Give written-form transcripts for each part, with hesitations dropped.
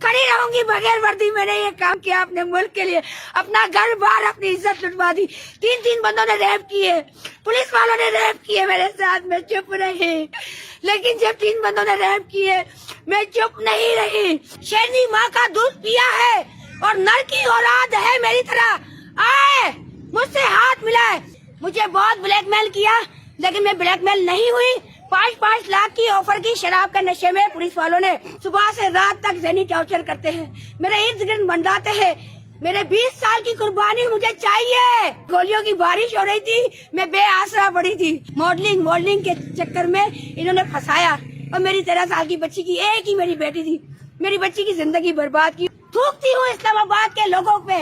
खड़ी रहूंगी बगैर वर्दी। मैंने ये काम किया अपने मुल्क के लिए, अपना घर बार अपनी इज्जत लुटवा दी। 3 बंदों ने रेप किए, पुलिस वालों ने रेप किए मेरे साथ, मैं चुप रही। लेकिन जब 3 बंदों ने रेप किए मैं चुप नहीं रही। शेरनी माँ का दूध पिया है और नर की औलाद है मेरी तरह। आए मुझसे हाथ मिलाए, मुझे बहुत ब्लैकमेल किया लेकिन मैं ब्लैकमेल नहीं हुई। 5 लाख की ऑफर की शराब के नशे में पुलिस वालों ने सुबह से रात तक ज़हनी टॉर्चर करते हैं, मेरे इर्द गिर्द मंडराते हैं। मेरे 20 साल की कुर्बानी मुझे चाहिए। गोलियों की बारिश हो रही थी, मैं बेआसरा पड़ी थी। मॉडलिंग के चक्कर में इन्होंने फंसाया और मेरी 13 साल की बच्ची की, एक ही मेरी बेटी थी, मेरी बच्ची की जिंदगी बर्बाद की। थूकती हूँ इस्लामाबाद के लोगों पे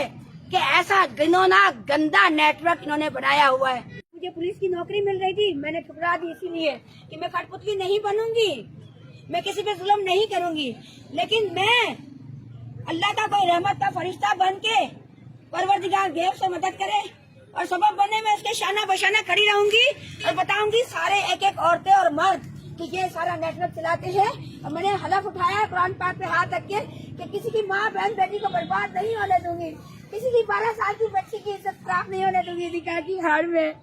कि ऐसा घिनौना गंदा नेटवर्क इन्होंने बनाया हुआ है। मुझे पुलिस की नौकरी मिल रही थी, मैंने ठुकरा दी इसीलिए कि मैं कठपुतली नहीं बनूंगी, मैं किसी पे जुल्म नहीं करूंगी। लेकिन मैं अल्लाह का कोई रहमत का फरिश्ता बन के परवरदिगार गैब से मदद करे और सबब बनने में उसके शाना बशाना खड़ी रहूंगी और बताऊंगी सारे एक औरतें और मर्द कि ये सारा नेटवर्क चलाते हैं। और मैंने हलफ उठाया कुरान पाक पे हाथ रख के कि किसी की माँ बहन बेटी को बर्बाद नहीं होने दूंगी, किसी की 12 साल की बच्ची की इज्जत खराब नहीं होने दूंगी। अधिकार की हार में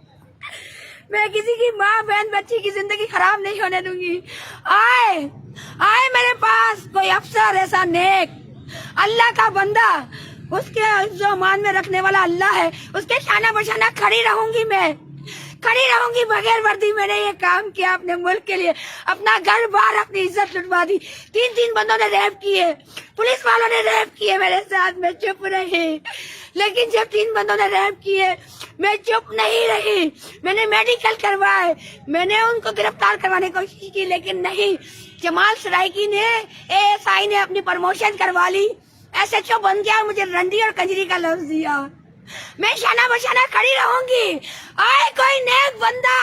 मैं किसी की माँ बहन बच्ची की जिंदगी खराब नहीं होने दूंगी। आए मेरे पास कोई अफसर ऐसा नेक, अल्लाह का बंदा, उसके जो मान में रखने वाला अल्लाह है, उसके शाना बशाना खड़ी रहूंगी। मैं खड़ी रहूंगी बगैर वर्दी। मैंने ये काम किया अपने मुल्क के लिए, अपना घर बार अपनी इज्जत लुटवा दी। 3 बंदों ने रेप किए, पुलिस वालों ने रेप किए मेरे साथ, मैं चुप रही। लेकिन जब 3 बंदों ने रेप किए मैं चुप नहीं रही। मैंने मेडिकल करवाए, मैंने उनको गिरफ्तार करवाने की कोशिश की लेकिन नहीं। जमाल सराइकी ने, ASI ने अपनी प्रमोशन करवा ली, SHO बन गया, मुझे रंडी और कंजरी का लफ्ज दिया। मैं शाना बशाना खड़ी रहूंगी। आए कोई नेक बंदा,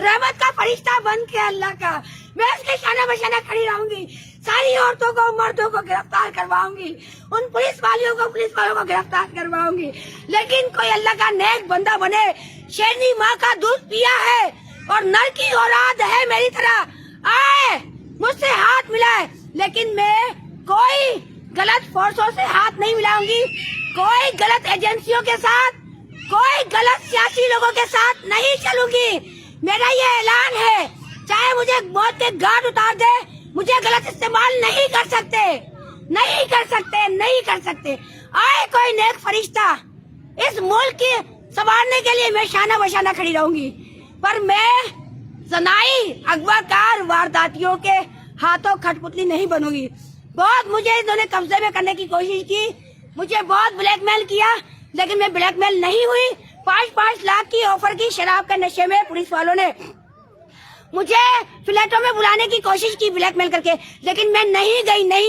रहमत का फरिश्ता बन के अल्लाह का, मैं उसके शाना बशाना खड़ी रहूंगी। सारी औरतों को मर्दों को गिरफ्तार करवाऊंगी, उन पुलिस वालों को गिरफ्तार करवाऊंगी। लेकिन कोई अल्लाह का नेक बंदा बने, शेरनी माँ का दूध पिया है और नर की औलाद है मेरी तरह। आए मुझसे हाथ मिलाए, लेकिन मैं कोई गलत फोर्सों से हाथ नहीं मिलाऊंगी, कोई गलत एजेंसियों के साथ, कोई गलत सियासी लोगों के साथ नहीं चलूंगी। मेरा ये ऐलान है, चाहे मुझे मौत के घाट उतार दे, मुझे गलत इस्तेमाल नहीं कर सकते, नहीं कर सकते, नहीं कर सकते। आए कोई नेक फरिश्ता, इस मुल्क की संभालने के लिए मैं शाना बशाना खड़ी रहूंगी। पर मैं जनाई अगवाकार वारदातियों के हाथों खटपुतली नहीं बनूंगी। बहुत मुझे इन्होंने कब्जे में करने की कोशिश की, मुझे बहुत ब्लैकमेल किया लेकिन मैं ब्लैकमेल नहीं हुई। 5 लाख की ऑफर की शराब के नशे में पुलिस वालों ने मुझे फ्लैटों में बुलाने की कोशिश की ब्लैकमेल करके, लेकिन मैं नहीं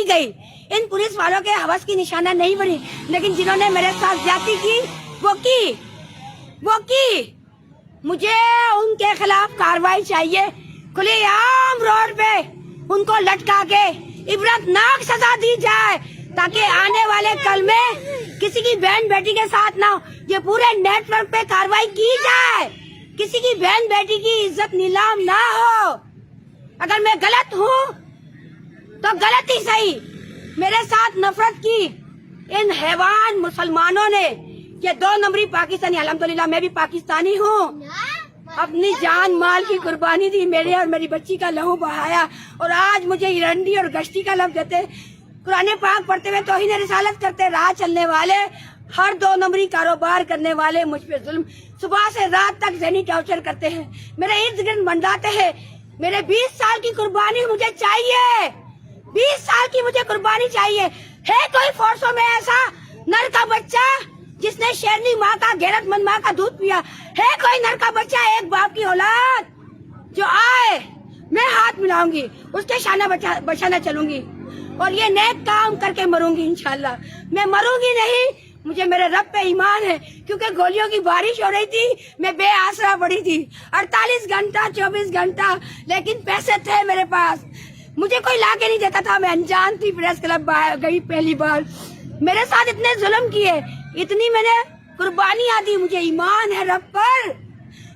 गई। इन पुलिस वालों के हवस की निशाना नहीं बनी, लेकिन जिन्होंने मेरे साथ ज्यादती की वो की। मुझे उनके खिलाफ कार्रवाई चाहिए। खुलेआम रोड पे उनको लटका के इबरतनाक सजा दी जाए ताकि आने वाले कल में किसी की बहन बेटी के साथ ना हो। ये पूरे नेटवर्क पे कार्रवाई की जाए, किसी की बहन बेटी की इज्जत नीलाम ना हो। अगर मैं गलत हूँ तो गलत ही सही। मेरे साथ नफरत की इन हैवान मुसलमानों ने, ये 2 नंबरी पाकिस्तानी, अल्हम्दुलिल्लाह मैं भी पाकिस्तानी हूँ, अपनी जान माल की कुर्बानी दी, मेरे और मेरी बच्ची का लहू बहाया और आज मुझे रंडी और गश्ती का लफ्ज देते, कुरान पाक पढ़ते हुए तौहीन रिसालत करते, राह चलने वाले, हर 2 नंबरी कारोबार करने वाले मुझ पे जुल्म, सुबह से रात तक ज़हनी टॉर्चर करते हैं, मेरे इर्द गिर्द मंडराते हैं। मेरे 20 साल की कुर्बानी मुझे चाहिए, 20 साल की मुझे कुर्बानी चाहिए। है कोई फोर्सों में ऐसा नर का बच्चा जिसने शेरनी माँ का, गैरतमंद माँ का दूध पिया? है कोई नर का बच्चा, एक बाप की औलाद जो आए, मैं हाथ मिलाऊंगी, उसके शाना बचाना चलूंगी और ये नेक काम करके मरूंगी इंशाल्लाह। मैं मरूंगी नहीं, मुझे मेरे रब पे ईमान है, क्योंकि गोलियों की बारिश हो रही थी, मैं बेआसरा पड़ी थी 48 घंटा 24 घंटा, लेकिन पैसे थे मेरे पास, मुझे कोई ला के नहीं देता था। मैं अनजान थी, प्रेस क्लब गई पहली बार, मेरे साथ इतने जुल्म किए, इतनी मैंने कुर्बानियां दी। मुझे ईमान है रब पर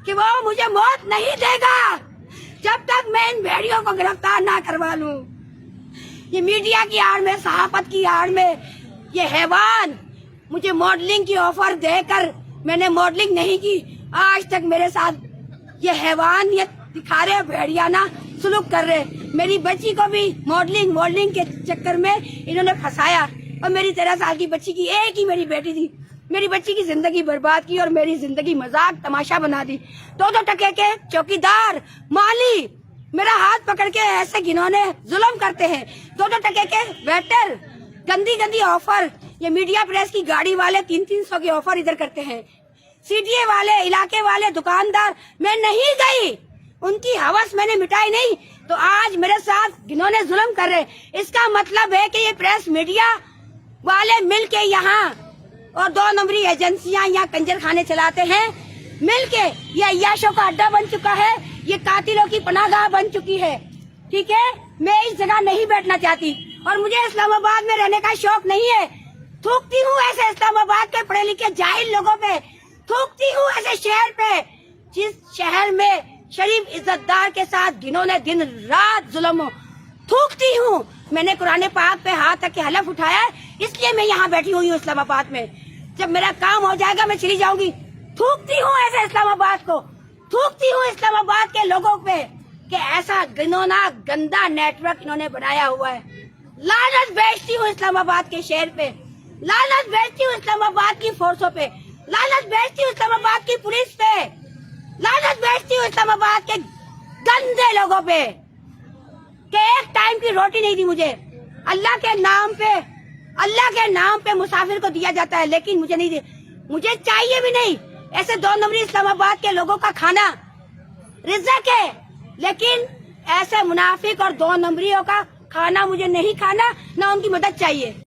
कि वो मुझे मौत नहीं देगा जब तक मैं इन भेड़ियों को गिरफ्तार ना करवा लूं। یہ میڈیا کی آڑ میں, صحافت کی آڑ میں یہ حیوان مجھے ماڈلنگ کی آفر دے کر میں نے ماڈلنگ نہیں کی. آج تک میرے ساتھ یہ حیوانیت دکھا رہے, بھیڑیانہ سلوک کر رہے. میری بچی کو بھی ماڈلنگ کے چکر میں انہوں نے پھنسایا, اور میری 13 سال کی بچی کی, ایک ہی میری بیٹی تھی, میری بچی کی زندگی برباد کی اور میری زندگی مذاق تماشا بنا دی. 2 ٹکے کے چوکیدار, مالی میرا ہاتھ پکڑ کے ایسے گھنونے ظلم کرتے ہیں. 2 ٹکے کے ویٹر, گندی آفر. یہ میڈیا پریس کی گاڑی والے 300 کی آفر ادھر کرتے ہیں. سی ڈی اے والے, علاقے والے, دکاندار, میں نہیں گئی, ان کی ہوس میں نے مٹائی نہیں, تو آج میرے ساتھ گھنونے ظلم کر رہے. اس کا مطلب ہے کہ یہ پریس میڈیا والے مل کے یہاں اور 2 نمبری ایجنسیاں یہاں کنجر خانے چلاتے ہیں, مل کے یہ عیاشوں کا اڈا بن چکا ہے, یہ قاتلوں کی پناہ گاہ بن چکی ہے. ٹھیک ہے, میں اس جگہ نہیں بیٹھنا چاہتی اور مجھے اسلام آباد میں رہنے کا شوق نہیں ہے. تھوکتی ہوں ایسے اسلام آباد کے پڑھے لکھے جاہل لوگوں پہ, تھوکتی ہوں ایسے شہر پہ جس شہر میں شریف عزت دار کے ساتھ گھنونے دن رات ظلم ہو. تھوکتی ہوں. میں نے قرآن پاک پہ ہاتھ رکھ کے حلف اٹھایا ہے, اس لیے میں یہاں بیٹھی ہوئی ہوں اسلام آباد میں. جب میرا کام ہو جائے گا میں چلی جاؤں گی. تھوکتی ہوں ایسے اسلام آباد کو, تھوکتی ہوں اسلام آباد کے لوگوں پہ کہ ایسا گنونا گندا نیٹ ورک انہوں نے بنایا ہوا ہے. لعنت بھیجتی ہوں اسلام آباد کے شہر پہ, لعنت بھیجتی ہوں اسلام آباد کی فورسوں پہ, لعنت بھیجتی ہوں اسلام آباد کی پولیس پہ, لعنت بھیجتی ہوں اسلام آباد کے گندے لوگوں پہ کہ ایک ٹائم کی روٹی نہیں دی مجھے. اللہ کے نام پہ مسافر کو دیا جاتا ہے, لیکن مجھے نہیں دی, مجھے چاہیے بھی نہیں. ایسے 2 نمبری اسلام آباد کے لوگوں کا کھانا رزق ہے, لیکن ایسے منافق اور 2 نمبریوں کا کھانا مجھے نہیں کھانا, نہ ان کی مدد چاہیے.